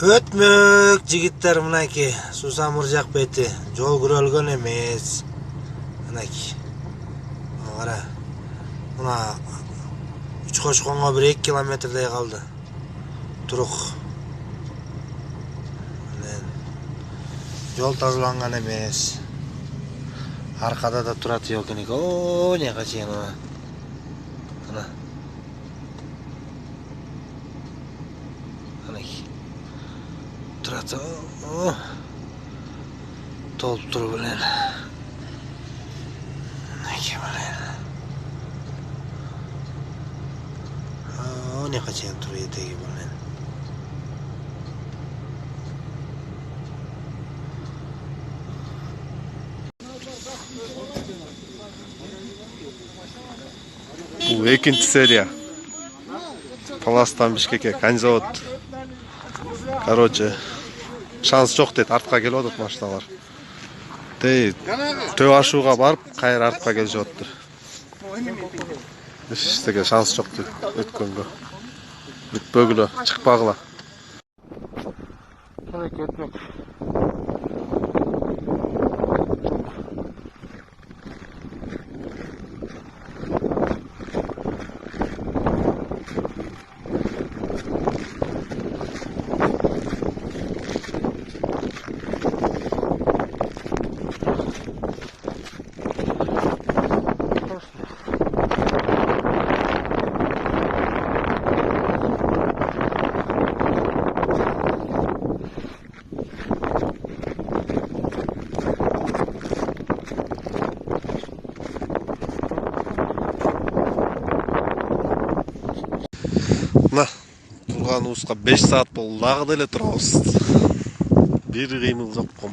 Өтмөк жигиттер мынакей Сусамыр жак бети жол күрөлгөн эмес. Мынакей. Кара. Мына 3 кошконго 1-2 километрдей калды. Турук. Жол тазаланган эмес. Аркада да турат жолдоник. О, не качен ана. Ана. Анакей. Турат. О. Толуп туруп эле. Анакей менен. О, не качен туруп этеги менен. Бул экинчи серия. Таластан Бишкекке коньзавод. Короче, шанс жок дейт, артка келип атат машиналар. Төө ашууга барып, кайра артка келип жатыр. Эчтеге шанс жок дейт өткөнгө. Бүтпөгүлө, чыкпагыла. Мына турганыбызга 5 саат болду, дагы деле турабыз. Бир кыймыл жок ком.